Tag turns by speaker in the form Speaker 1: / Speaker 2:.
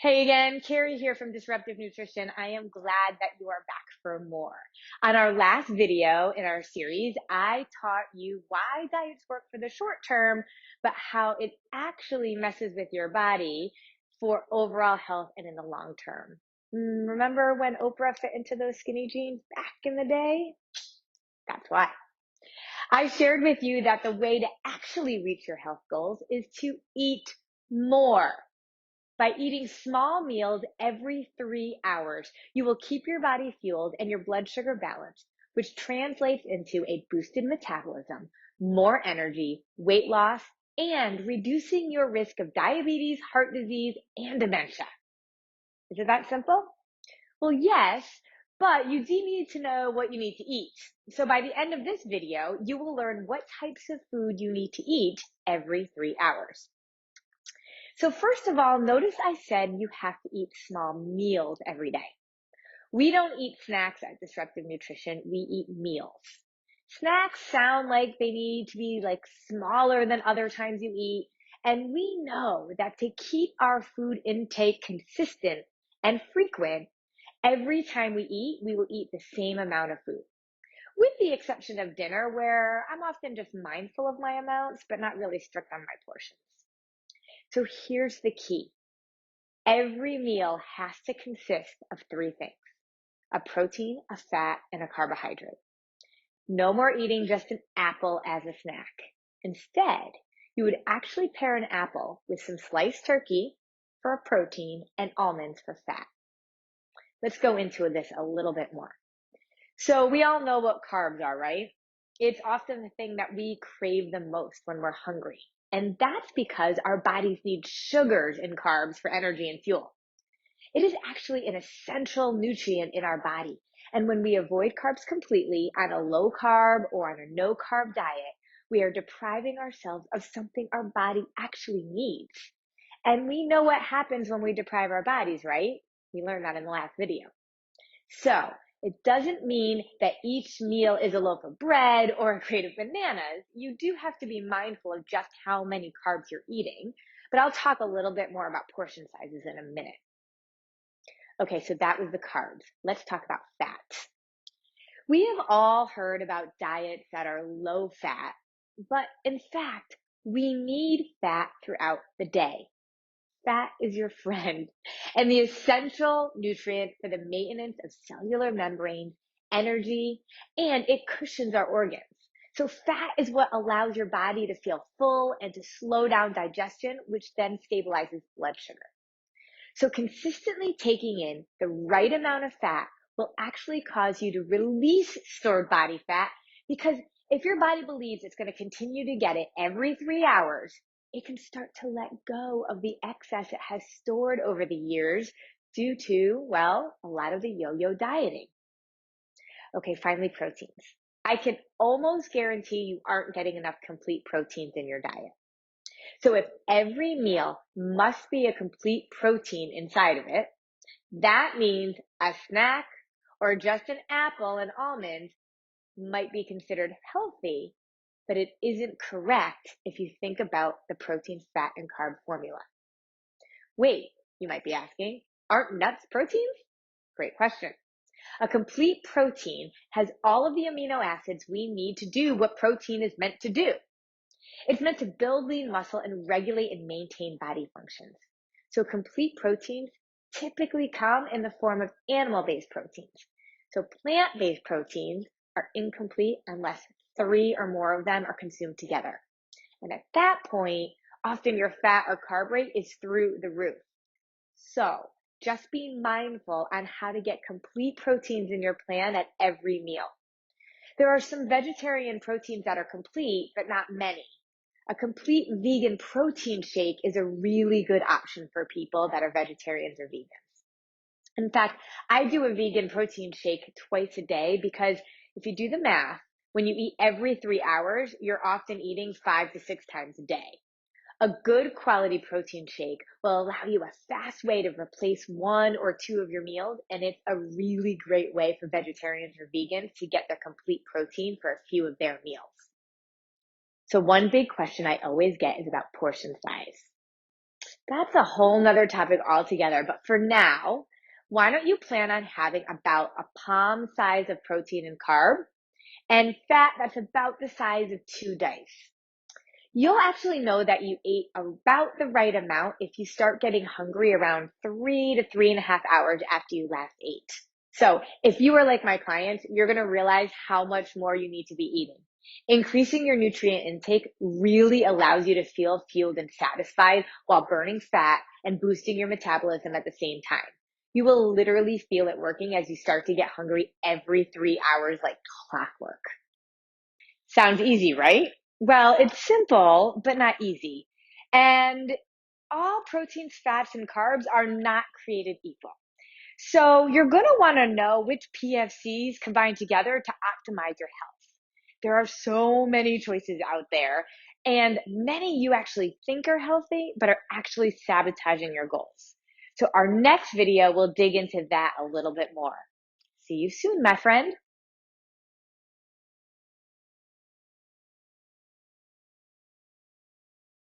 Speaker 1: Hey again, Carrie here from Disruptive Nutrition. I am glad that you are back for more. On our last video in our series, I taught you why diets work for the short term, but how it actually messes with your body for overall health and in the long term. Remember when Oprah fit into those skinny jeans back in the day? That's why. I shared with you that the way to actually reach your health goals is to eat more. By eating small meals every 3 hours, you will keep your body fueled and your blood sugar balanced, which translates into a boosted metabolism, more energy, weight loss, and reducing your risk of diabetes, heart disease, and dementia. Is it that simple? Well, yes, but you do need to know what you need to eat. So by the end of this video, you will learn what types of food you need to eat every 3 hours. So first of all, notice I said you have to eat small meals every day. We don't eat snacks at Disruptive Nutrition, we eat meals. Snacks sound like they need to be like smaller than other times you eat, and we know that to keep our food intake consistent and frequent, every time we eat, we will eat the same amount of food. With the exception of dinner, where I'm often just mindful of my amounts, but not really strict on my portions. So here's the key. Every meal has to consist of three things: a protein, a fat, and a carbohydrate. No more eating just an apple as a snack. Instead, you would actually pair an apple with some sliced turkey for a protein and almonds for fat. Let's go into this a little bit more. So we all know what carbs are, right? It's often the thing that we crave the most when we're hungry. And that's because our bodies need sugars and carbs for energy and fuel. It is actually an essential nutrient in our body. And when we avoid carbs completely on a low carb or on a no carb diet, we are depriving ourselves of something our body actually needs. And we know what happens when we deprive our bodies, right? We learned that in the last video. So it doesn't mean that each meal is a loaf of bread or a crate of bananas. You do have to be mindful of just how many carbs you're eating, but I'll talk a little bit more about portion sizes in a minute. Okay, so that was the carbs. Let's talk about fats. We have all heard about diets that are low fat, but in fact, we need fat throughout the day. Fat is your friend and the essential nutrient for the maintenance of cellular membranes, energy, and it cushions our organs. So fat is what allows your body to feel full and to slow down digestion, which then stabilizes blood sugar. So consistently taking in the right amount of fat will actually cause you to release stored body fat, because if your body believes it's going to continue to get it every 3 hours, it can start to let go of the excess it has stored over the years due to, well, a lot of the yo-yo dieting. Okay, finally, proteins. I can almost guarantee you aren't getting enough complete proteins in your diet. So if every meal must be a complete protein inside of it, that means a snack or just an apple and almonds might be considered healthy, but it isn't correct if you think about the protein, fat, and carb formula. Wait, you might be asking, aren't nuts proteins? Great question. A complete protein has all of the amino acids we need to do what protein is meant to do. It's meant to build lean muscle and regulate and maintain body functions. So complete proteins typically come in the form of animal-based proteins. So plant-based proteins are incomplete unless 3 or more of them are consumed together. And at that point, often your fat or carb rate is through the roof. So just be mindful on how to get complete proteins in your plan at every meal. There are some vegetarian proteins that are complete, but not many. A complete vegan protein shake is a really good option for people that are vegetarians or vegans. In fact, I do a vegan protein shake twice a day because if you do the math, when you eat every 3 hours, you're often eating 5 to 6 times a day. A good quality protein shake will allow you a fast way to replace 1 or 2 of your meals, and it's a really great way for vegetarians or vegans to get their complete protein for a few of their meals. So one big question I always get is about portion size. That's a whole nother topic altogether. But for now, why don't you plan on having about a palm size of protein and carb and fat that's about the size of two dice? You'll actually know that you ate about the right amount if you start getting hungry around 3 to 3.5 hours after you last ate. So if you are like my clients, you're going to realize how much more you need to be eating. Increasing your nutrient intake really allows you to feel fueled and satisfied while burning fat and boosting your metabolism at the same time. You will literally feel it working as you start to get hungry every 3 hours like clockwork. Sounds easy, right? Well, it's simple, but not easy. And all proteins, fats, and carbs are not created equal. So you're going to want to know which PFCs combine together to optimize your health. There are so many choices out there, and many you actually think are healthy, but are actually sabotaging your goals. So our next video will dig into that a little bit more. See you soon, my friend.